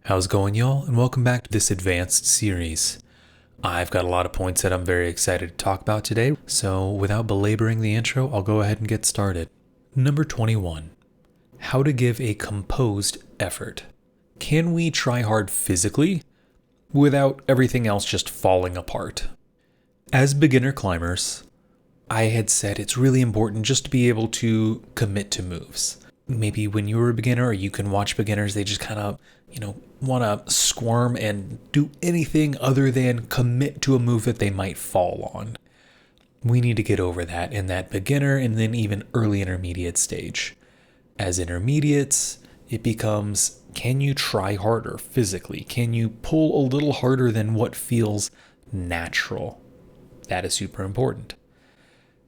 How's it going, y'all? And welcome back to this advanced series. I've got a lot of points that I'm very excited to talk about today, so without belaboring the intro, I'll go ahead and get started. Number 21. How to give a composed effort. Can we try hard physically without everything else just falling apart? As beginner climbers, I had said it's really important just to be able to commit to moves. Maybe when you were a beginner, or you can watch beginners, they just kind of, want to squirm and do anything other than commit to a move that they might fall on. We need to get over that in that beginner and then even early intermediate stage. As intermediates, it becomes, can you try harder physically? Can you pull a little harder than what feels natural? That is super important.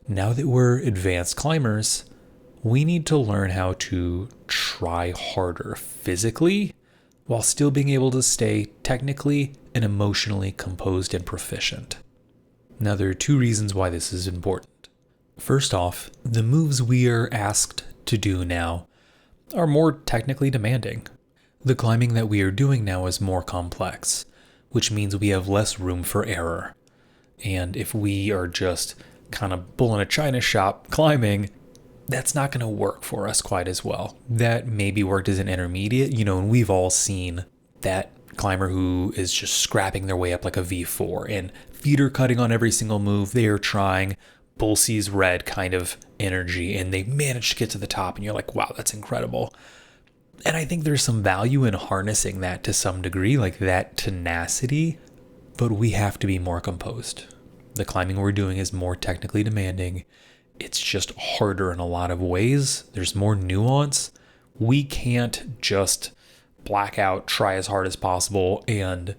Now that we're advanced climbers, we need to learn how to try harder physically while still being able to stay technically and emotionally composed and proficient. Now, there are two reasons why this is important. First off, the moves we are asked to do now are more technically demanding. The climbing that we are doing now is more complex, which means we have less room for error. And if we are just kind of bull in a china shop climbing, that's not going to work for us quite as well. That maybe worked as an intermediate, and we've all seen that climber who is just scrapping their way up like a V4 and feet are cutting on every single move. They are trying bull sees red kind of energy and they manage to get to the top and you're like, wow, that's incredible. And I think there's some value in harnessing that to some degree, like that tenacity, but we have to be more composed. The climbing we're doing is more technically demanding. It's just harder in a lot of ways. There's more nuance. We can't just black out, try as hard as possible, and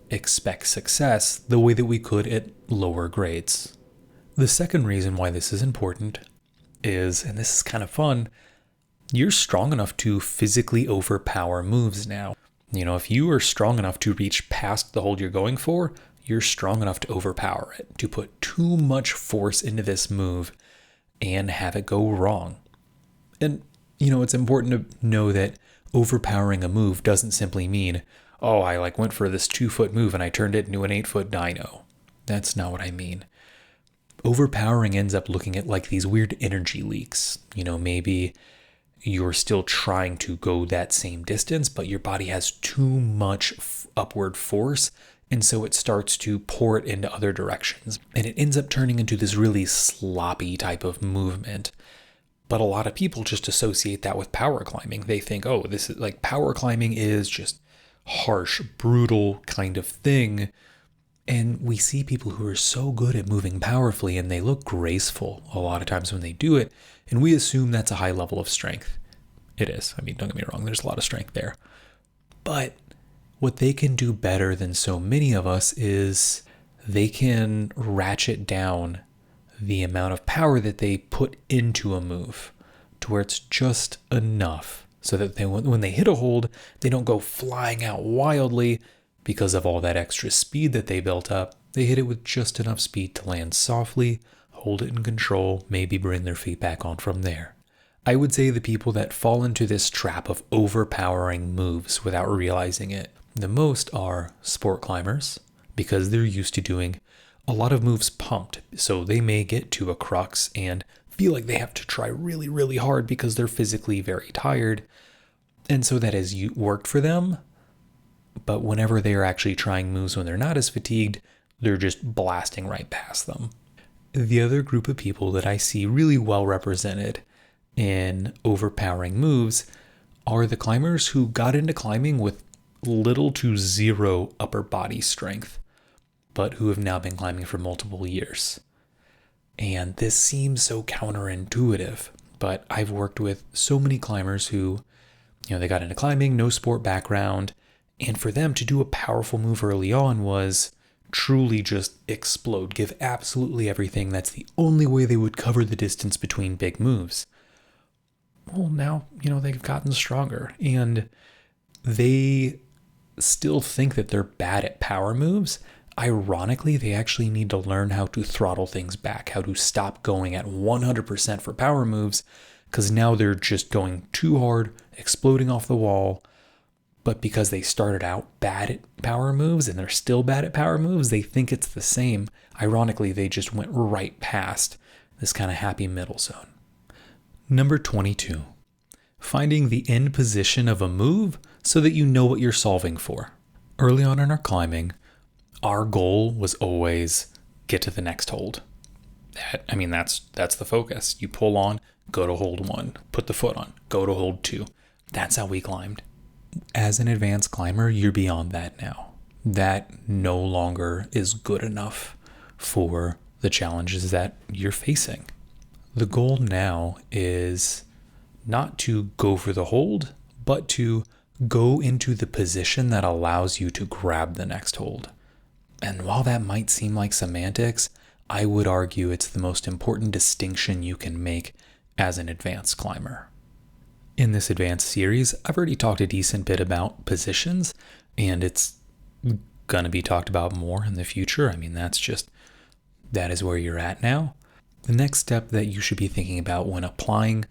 expect success the way that we could at lower grades. The second reason why this is important is, and this is kind of fun, you're strong enough to physically overpower moves now. If you are strong enough to reach past the hold you're going for, you're strong enough to overpower it, to put too much force into this move and have it go wrong. And, it's important to know that overpowering a move doesn't simply mean, I went for this 2-foot move and I turned it into an 8-foot dyno. That's not what I mean. Overpowering ends up looking at like these weird energy leaks. Maybe you're still trying to go that same distance, but your body has too much upward force. And so it starts to pour it into other directions. And it ends up turning into this really sloppy type of movement. But a lot of people just associate that with power climbing. They think, this is like power climbing is just harsh, brutal kind of thing. And we see people who are so good at moving powerfully and they look graceful a lot of times when they do it. And we assume that's a high level of strength. It is. Don't get me wrong. There's a lot of strength there. But what they can do better than so many of us is they can ratchet down the amount of power that they put into a move to where it's just enough so that when they hit a hold, they don't go flying out wildly because of all that extra speed that they built up. They hit it with just enough speed to land softly, hold it in control, maybe bring their feet back on from there. I would say the people that fall into this trap of overpowering moves without realizing it the most are sport climbers, because they're used to doing a lot of moves pumped. So they may get to a crux and feel like they have to try really, really hard because they're physically very tired. And so that has worked for them. But whenever they're actually trying moves when they're not as fatigued, they're just blasting right past them. The other group of people that I see really well represented in overpowering moves are the climbers who got into climbing with little to zero upper body strength, but who have now been climbing for multiple years. And this seems so counterintuitive, but I've worked with so many climbers who, they got into climbing, no sport background, and for them to do a powerful move early on was truly just explode, give absolutely everything. That's the only way they would cover the distance between big moves. Well, now, they've gotten stronger, and they still think that they're bad at power moves. Ironically, they actually need to learn how to throttle things back, how to stop going at 100% for power moves, because now they're just going too hard, exploding off the wall, But because they started out bad at power moves and they're still bad at power moves, they think it's the same. Ironically, they just went right past this kind of happy middle zone. Number 22, finding the end position of a move so that you know what you're solving for. Early on in our climbing, our goal was always get to the next hold. That's the focus. You pull on, go to hold 1, put the foot on, go to hold 2. That's how we climbed. As an advanced climber, you're beyond that now. That no longer is good enough for the challenges that you're facing. The goal now is not to go for the hold, but to go into the position that allows you to grab the next hold. And while that might seem like semantics, I would argue it's the most important distinction you can make as an advanced climber. In this advanced series, I've already talked a decent bit about positions, and it's going to be talked about more in the future. That is where you're at now. The next step that you should be thinking about when applying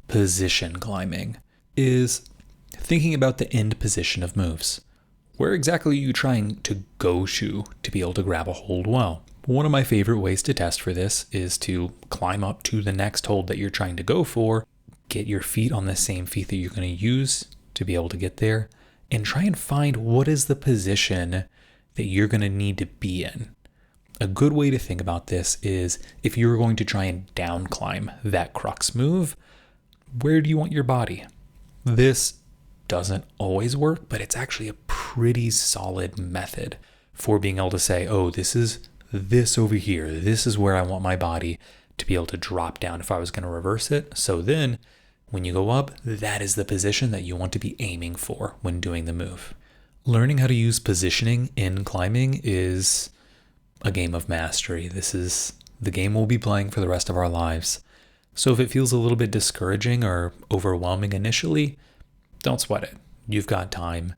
position climbing is thinking about the end position of moves. Where exactly are you trying to go to be able to grab a hold well? One of my favorite ways to test for this is to climb up to the next hold that you're trying to go for, get your feet on the same feet that you're going to use to be able to get there, and try and find what is the position that you're going to need to be in. A good way to think about this is if you're going to try and down climb that crux move, where do you want your body? This doesn't always work, but it's actually a pretty solid method for being able to say, oh, this is this over here. This is where I want my body to be able to drop down if I was going to reverse it. So then when you go up, that is the position that you want to be aiming for when doing the move. Learning how to use positioning in climbing is a game of mastery. This is the game we'll be playing for the rest of our lives. So if it feels a little bit discouraging or overwhelming initially, don't sweat it. You've got time,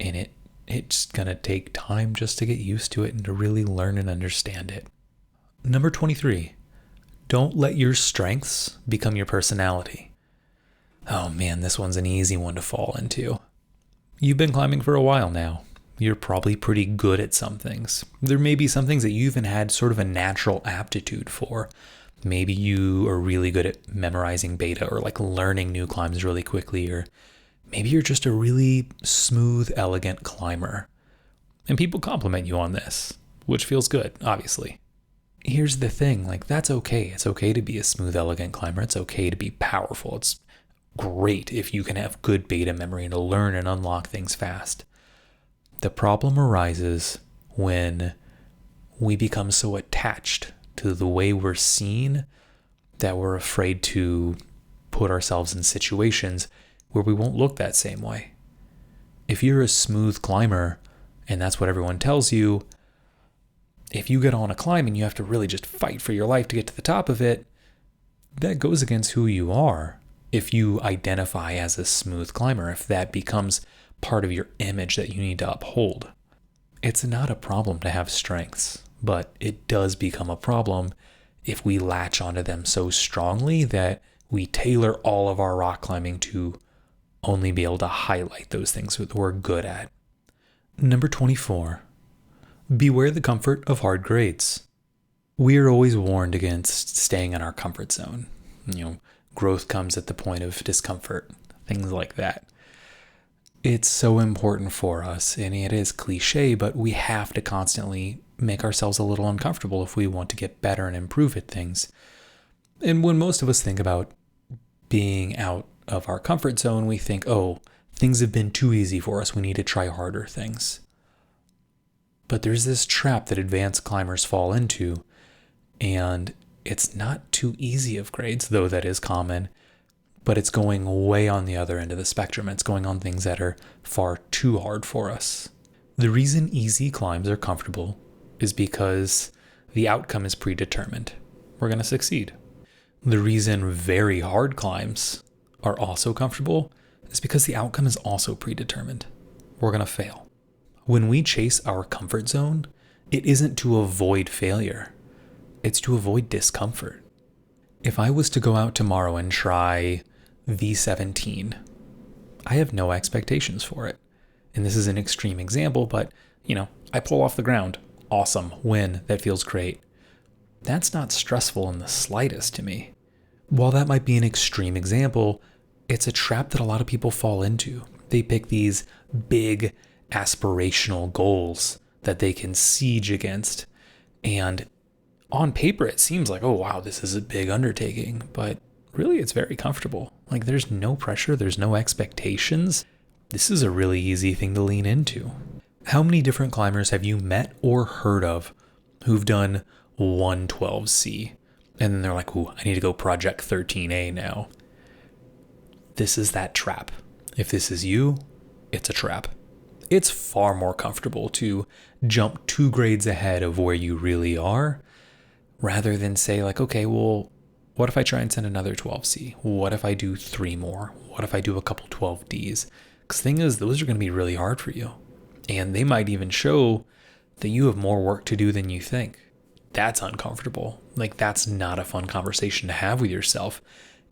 and it's going to take time just to get used to it and to really learn and understand it. Number 23, don't let your strengths become your personality. Oh man, this one's an easy one to fall into. You've been climbing for a while now. You're probably pretty good at some things. There may be some things that you even had sort of a natural aptitude for. Maybe you are really good at memorizing beta or like learning new climbs really quickly, or maybe you're just a really smooth, elegant climber. And people compliment you on this, which feels good, obviously. Here's the thing, that's okay. It's okay to be a smooth, elegant climber. It's okay to be powerful. It's great if you can have good beta memory and to learn and unlock things fast. The problem arises when we become so attached to the way we're seen that we're afraid to put ourselves in situations where we won't look that same way. If you're a smooth climber and that's what everyone tells you, if you get on a climb and you have to really just fight for your life to get to the top of it, that goes against who you are. If you identify as a smooth climber, if that becomes part of your image that you need to uphold, it's not a problem to have strengths, but it does become a problem if we latch onto them so strongly that we tailor all of our rock climbing to only be able to highlight those things that we're good at. Number 24, beware the comfort of hard grades. We are always warned against staying in our comfort zone. Growth comes at the point of discomfort, things like that. It's so important for us, and it is cliche, but we have to constantly make ourselves a little uncomfortable if we want to get better and improve at things. And when most of us think about being out of our comfort zone, we think, oh, things have been too easy for us. We need to try harder things. But there's this trap that advanced climbers fall into, and it's not too easy of grades, though that is common, but it's going way on the other end of the spectrum. It's going on things that are far too hard for us. The reason easy climbs are comfortable is because the outcome is predetermined. We're going to succeed. The reason very hard climbs are also comfortable is because the outcome is also predetermined. We're going to fail. When we chase our comfort zone, it isn't to avoid failure. It's to avoid discomfort. If I was to go out tomorrow and try V17, I have no expectations for it. and this is an extreme example, but I pull off the ground. Awesome. Win. That feels great. That's not stressful in the slightest to me. While that might be an extreme example, it's a trap that a lot of people fall into. They pick these big aspirational goals that they can siege against. And on paper, it seems like, oh, wow, this is a big undertaking. But really, it's very comfortable. Like, there's no pressure. There's no expectations. This is a really easy thing to lean into. How many different climbers have you met or heard of who've done 112C? And then they're like, ooh, I need to go Project 13A now. This is that trap. If this is you, it's a trap. It's far more comfortable to jump 2 grades ahead of where you really are, rather than say like, okay, well, what if I try and send another 12C? What if I do 3 more? What if I do a couple 12Ds? Because the thing is, those are going to be really hard for you. And they might even show that you have more work to do than you think. That's uncomfortable. Like, that's not a fun conversation to have with yourself.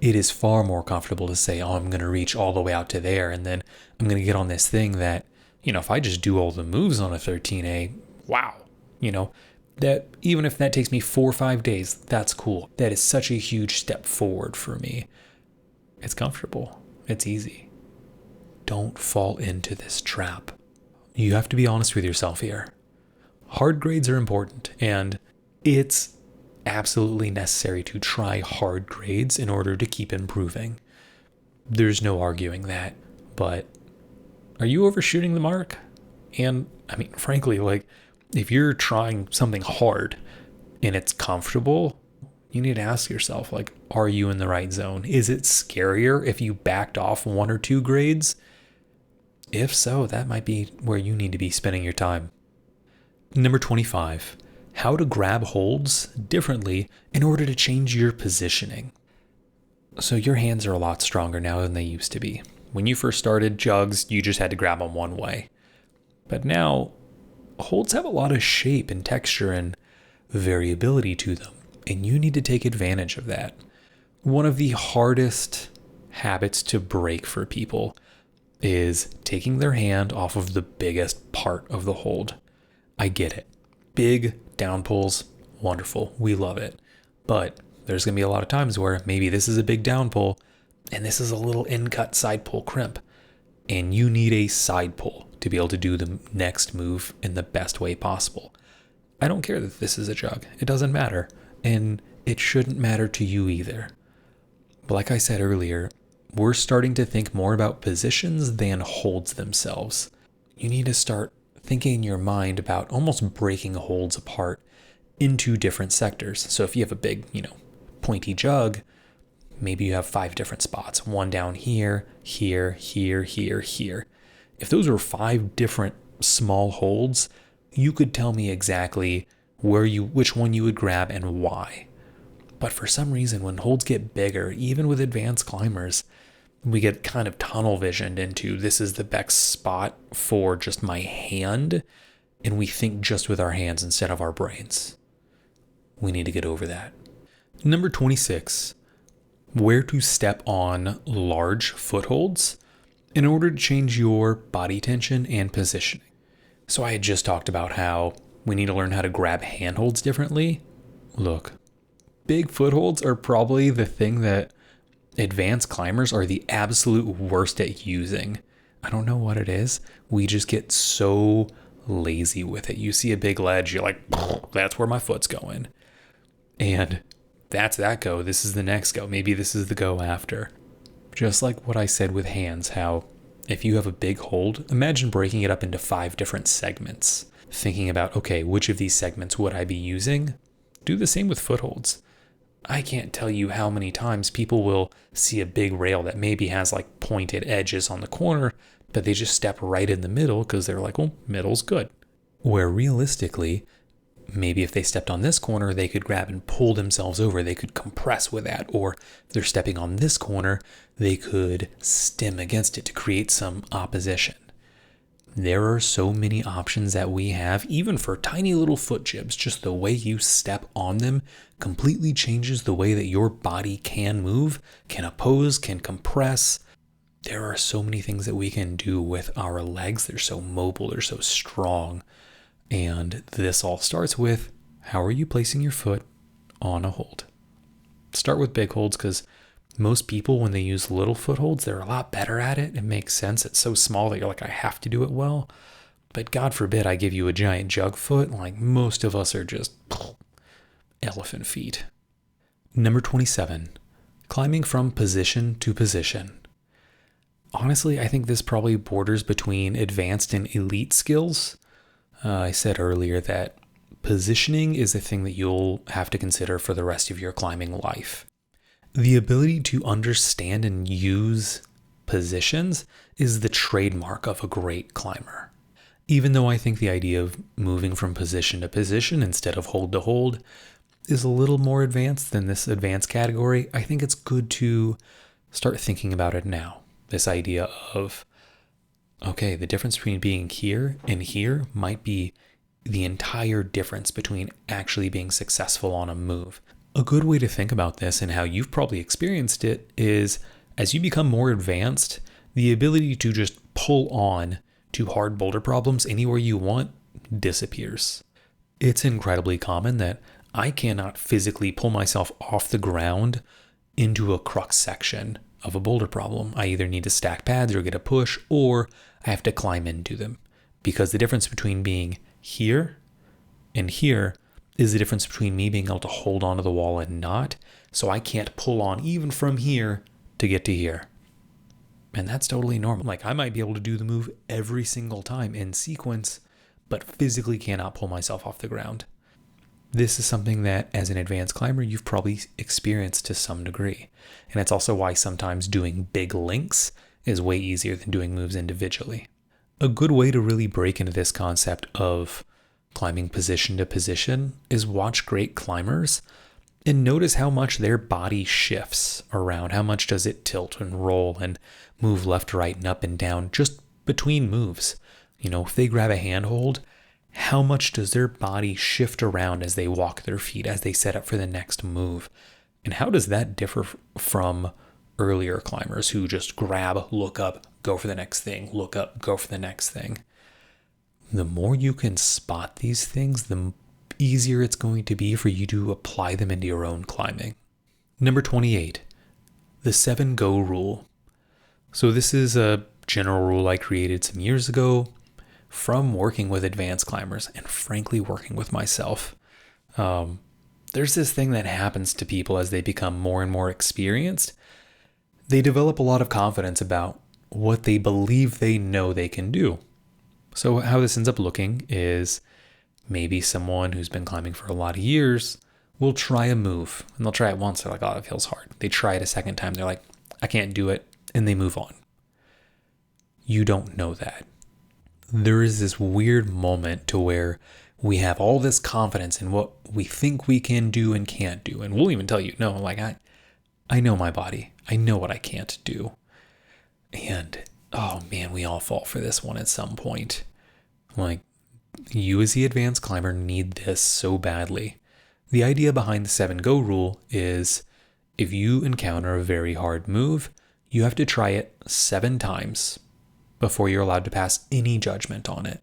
It is far more comfortable to say, oh, I'm going to reach all the way out to there, and then I'm going to get on this thing that, if I just do all the moves on a 13A, wow, that even if that takes me 4 or 5 days, that's cool. That is such a huge step forward for me. It's comfortable. It's easy. Don't fall into this trap. You have to be honest with yourself here. Hard grades are important, and it's absolutely necessary to try hard grades in order to keep improving. There's no arguing that, but are you overshooting the mark? And I mean, frankly, like, if you're trying something hard and it's comfortable, you need to ask yourself, like, are you in the right zone? Is it scarier if you backed off 1 or 2 grades? If so, that might be where you need to be spending your time. Number 25, how to grab holds differently in order to change your positioning. So your hands are a lot stronger now than they used to be. When you first started jugs, you just had to grab them one way. But now, holds have a lot of shape and texture and variability to them, and you need to take advantage of that. One of the hardest habits to break for people is taking their hand off of the biggest part of the hold. I get it. Big down pulls, wonderful. We love it. But there's going to be a lot of times where maybe this is a big down pull and this is a little in-cut side pull crimp. And you need a side pull to be able to do the next move in the best way possible. I don't care that this is a jug. It doesn't matter. And it shouldn't matter to you either. But like I said earlier, we're starting to think more about positions than holds themselves. You need to start thinking in your mind about almost breaking holds apart into different sectors. So if you have a big, pointy jug, maybe you have 5 different spots. 1 down here, here, here, here, here. If those were 5 different small holds, you could tell me exactly which one you would grab and why. But for some reason, when holds get bigger, even with advanced climbers, we get kind of tunnel visioned into this is the best spot for just my hand, and we think just with our hands instead of our brains. We need to get over that. Number 26, where to step on large footholds in order to change your body tension and positioning. So I had just talked about how we need to learn how to grab handholds differently. Look, big footholds are probably the thing that advanced climbers are the absolute worst at using. I don't know what it is. We just get so lazy with it. You see a big ledge, you're like, that's where my foot's going. And that's that go. This is the next go. Maybe this is the go after. Just like what I said with hands, how if you have a big hold, imagine breaking it up into 5 different segments. Thinking about, okay, which of these segments would I be using? Do the same with footholds. I can't tell you how many times people will see a big rail that maybe has like pointed edges on the corner, but they just step right in the middle because they're like, well, middle's good. Where realistically, maybe if they stepped on this corner, they could grab and pull themselves over. They could compress with that. Or if they're stepping on this corner, they could stem against it to create some opposition. There are so many options that we have, even for tiny little foot jibs. Just the way you step on them completely changes the way that your body can move, can oppose, can compress. there are so many things that we can do with our legs. They're so mobile, they're so strong. And this all starts with, how are you placing your foot on a hold? Start with big holds, because most people, when they use little footholds, they're a lot better at it. It makes sense. It's so small that you're like, I have to do it well. But God forbid I give you a giant jug foot. Like, most of us are just elephant feet. Number 27, climbing from position to position. Honestly, I think this probably borders between advanced and elite skills. I said earlier that positioning is a thing that you'll have to consider for the rest of your climbing life. The ability to understand and use positions is the trademark of a great climber. Even though I think the idea of moving from position to position instead of hold to hold is a little more advanced than this advanced category, I think it's good to start thinking about it now. This idea of, okay, the difference between being here and here might be the entire difference between actually being successful on a move. A good way to think about this, and how you've probably experienced it, is as you become more advanced, the ability to just pull on to hard boulder problems anywhere you want disappears. It's incredibly common that I cannot physically pull myself off the ground into a crux section of a boulder problem. I either need to stack pads or get a push, or I have to climb into them, because the difference between being here and here is the difference between me being able to hold onto the wall and not. So I can't pull on even from here to get to here. And that's totally normal. Like, I might be able to do the move every single time in sequence, but physically cannot pull myself off the ground. This is something that, as an advanced climber, you've probably experienced to some degree. And it's also why sometimes doing big links is way easier than doing moves individually. A good way to really break into this concept of climbing position to position is watch great climbers and notice how much their body shifts around. How much does it tilt and roll and move left, right, and up and down just between moves? You know, if they grab a handhold, how much does their body shift around as they walk their feet, as they set up for the next move? And how does that differ from earlier climbers who just grab, look up, go for the next thing, look up, go for the next thing? The more you can spot these things, the easier it's going to be for you to apply them into your own climbing. Number 28, the 7-go rule. So this is a general rule I created some years ago from working with advanced climbers and frankly working with myself. There's this thing that happens to people as they become more and more experienced. They develop a lot of confidence about what they believe they know they can do. So how this ends up looking is maybe someone who's been climbing for a lot of years will try a move, and they'll try it once. They're like, oh, it feels hard. They try it a second time. They're like, I can't do it. And they move on. You don't know that. There is this weird moment to where we have all this confidence in what we think we can do and can't do. And we'll even tell you, no, like I know my body. I know what I can't do. And oh man, we all fall for this one at some point. Like, you as the advanced climber need this so badly. The idea behind the 7-go rule is if you encounter a very hard move, you have to try it 7 times before you're allowed to pass any judgment on it.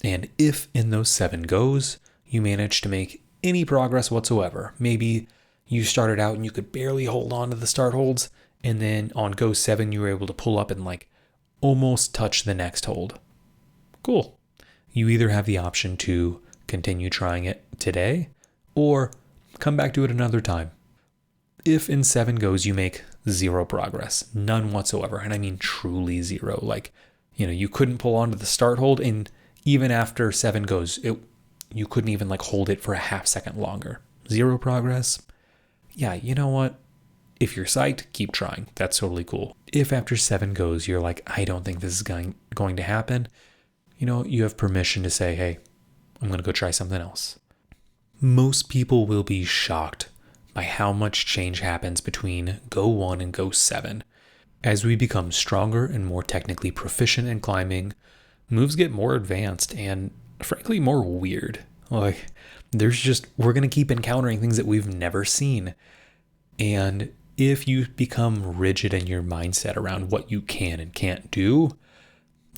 And if in those 7 goes, you manage to make any progress whatsoever, maybe you started out and you could barely hold on to the start holds, and then on go 7, you were able to pull up and like almost touch the next hold. Cool. You either have the option to continue trying it today or come back to it another time. If in 7 goes you make 0 progress, none whatsoever, and I mean truly 0, like, you couldn't pull onto the start hold, and even after 7 goes, you couldn't even like hold it for a half second longer. 0 progress. Yeah, you know what? If you're psyched, keep trying. That's totally cool. If after 7 goes, you're like, I don't think this is going to happen, you have permission to say, hey, I'm going to go try something else. Most people will be shocked by how much change happens between go 1 and go 7. As we become stronger and more technically proficient in climbing, moves get more advanced and frankly more weird. Like, we're going to keep encountering things that we've never seen. And If you become rigid in your mindset around what you can and can't do,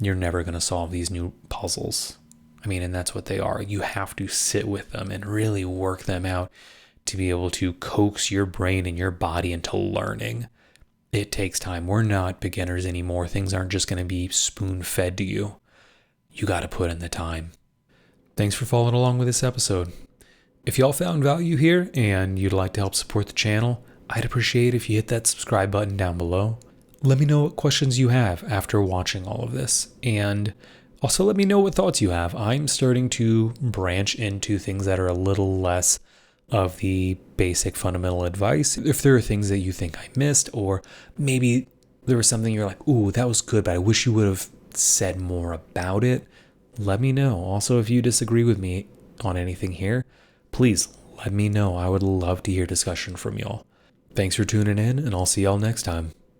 you're never going to solve these new puzzles. I mean, and that's what they are. You have to sit with them and really work them out to be able to coax your brain and your body into learning. It takes time. We're not beginners anymore. Things aren't just going to be spoon-fed to you. You got to put in the time. Thanks for following along with this episode. If y'all found value here and you'd like to help support the channel, I'd appreciate if you hit that subscribe button down below. Let me know what questions you have after watching all of this. And also let me know what thoughts you have. I'm starting to branch into things that are a little less of the basic fundamental advice. If there are things that you think I missed, or maybe there was something you're like, ooh, that was good, but I wish you would have said more about it, let me know. Also, if you disagree with me on anything here, please let me know. I would love to hear discussion from y'all. Thanks for tuning in, and I'll see y'all next time.